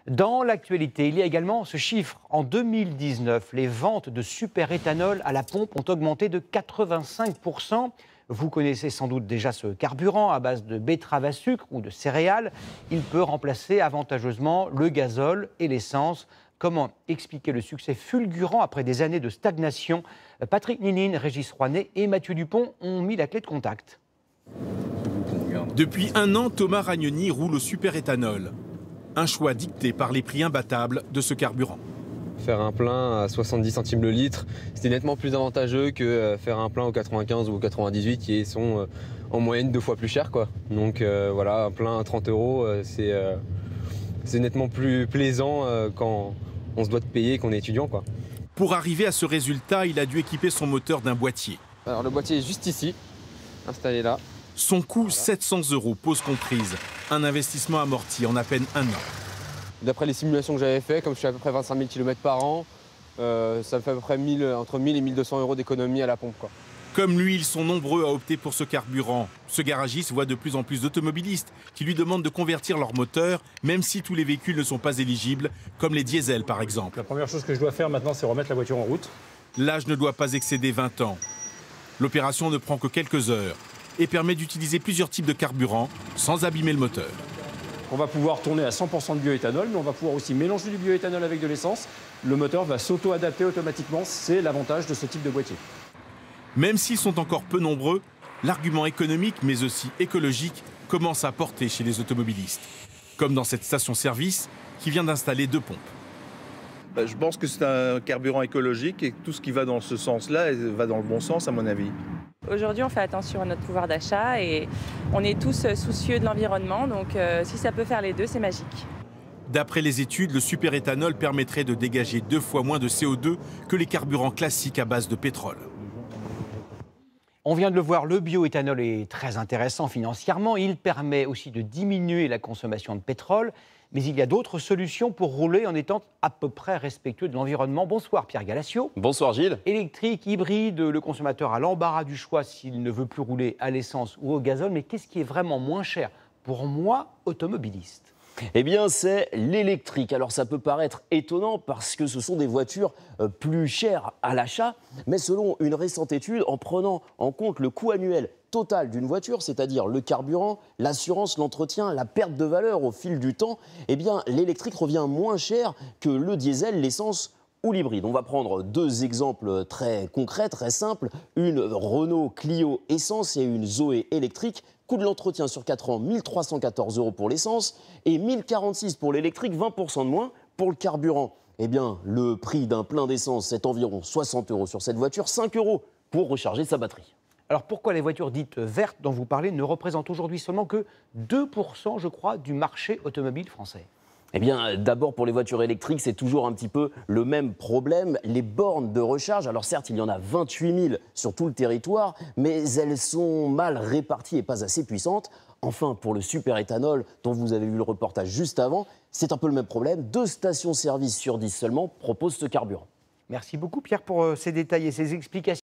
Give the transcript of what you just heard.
Dans l'actualité, il y a également ce chiffre. En 2019, les ventes de superéthanol à la pompe ont augmenté de 85%. Vous connaissez sans doute déjà ce carburant à base de betterave à sucre ou de céréales. Il peut remplacer avantageusement le gazole et l'essence. Comment expliquer le succès fulgurant après des années de stagnation? Patrick Ninine, Régis Rouanet et Mathieu Dupont ont mis la clé de contact. Depuis un an, Thomas Ragnoni roule au superéthanol. Un choix dicté par les prix imbattables de ce carburant. Faire un plein à 70 centimes le litre, c'était nettement plus avantageux que faire un plein au 95 ou au 98 qui sont en moyenne 2 fois plus cher, quoi. Donc voilà, un plein à 30 euros, c'est nettement plus plaisant quand on se doit de payer et qu'on est étudiant, quoi. Pour arriver à ce résultat, il a dû équiper son moteur d'un boîtier. Alors le boîtier est juste ici, installé là. Son coût, 700 €, pause comprise. Un investissement amorti en à peine un an. D'après les simulations que j'avais fait, comme je fais à peu près 25 000 km par an, ça me fait à peu près entre 1000 et 1200 € d'économie à la pompe, quoi. Comme lui, ils sont nombreux à opter pour ce carburant. Ce garagiste voit de plus en plus d'automobilistes qui lui demandent de convertir leur moteur, même si tous les véhicules ne sont pas éligibles, comme les diesels par exemple. La première chose que je dois faire maintenant, c'est remettre la voiture en route. L'âge ne doit pas excéder 20 ans. L'opération ne prend que quelques heures et permet d'utiliser plusieurs types de carburant sans abîmer le moteur. On va pouvoir tourner à 100% de bioéthanol, mais on va pouvoir aussi mélanger du bioéthanol avec de l'essence. Le moteur va s'auto-adapter automatiquement. C'est l'avantage de ce type de boîtier. Même s'ils sont encore peu nombreux, l'argument économique, mais aussi écologique, commence à porter chez les automobilistes. Comme dans cette station-service qui vient d'installer 2 pompes. Je pense que c'est un carburant écologique et tout ce qui va dans ce sens-là va dans le bon sens, à mon avis. Aujourd'hui, on fait attention à notre pouvoir d'achat et on est tous soucieux de l'environnement. Donc, si ça peut faire les deux, c'est magique. D'après les études, le superéthanol permettrait de dégager 2 fois moins de CO2 que les carburants classiques à base de pétrole. On vient de le voir, le bioéthanol est très intéressant financièrement. Il permet aussi de diminuer la consommation de pétrole. Mais il y a d'autres solutions pour rouler en étant à peu près respectueux de l'environnement. Bonsoir Pierre Galassio. Bonsoir Gilles. Électrique, hybride, le consommateur a l'embarras du choix s'il ne veut plus rouler à l'essence ou au gazole. Mais qu'est-ce qui est vraiment moins cher pour moi, automobiliste? Eh bien, c'est l'électrique. Alors, ça peut paraître étonnant parce que ce sont des voitures plus chères à l'achat. Mais selon une récente étude, en prenant en compte le coût annuel total d'une voiture, c'est-à-dire le carburant, l'assurance, l'entretien, la perte de valeur au fil du temps, eh bien, l'électrique revient moins cher que le diesel, l'essence ou l'hybride. On va prendre 2 exemples très concrets, très simples. Une Renault Clio essence et une Zoé électrique. Coût de l'entretien sur 4 ans, 1 314 € pour l'essence et 1 046 € pour l'électrique, 20% de moins pour le carburant. Eh bien, le prix d'un plein d'essence, c'est environ 60 € sur cette voiture, 5 € pour recharger sa batterie. Alors pourquoi les voitures dites vertes dont vous parlez ne représentent aujourd'hui seulement que 2%, je crois, du marché automobile français? Eh bien, d'abord, pour les voitures électriques, c'est toujours un petit peu le même problème. Les bornes de recharge, alors certes, il y en a 28 000 sur tout le territoire, mais elles sont mal réparties et pas assez puissantes. Enfin, pour le superéthanol, dont vous avez vu le reportage juste avant, c'est un peu le même problème. 2 stations-service sur 10 seulement proposent ce carburant. Merci beaucoup Pierre pour ces détails et ces explications.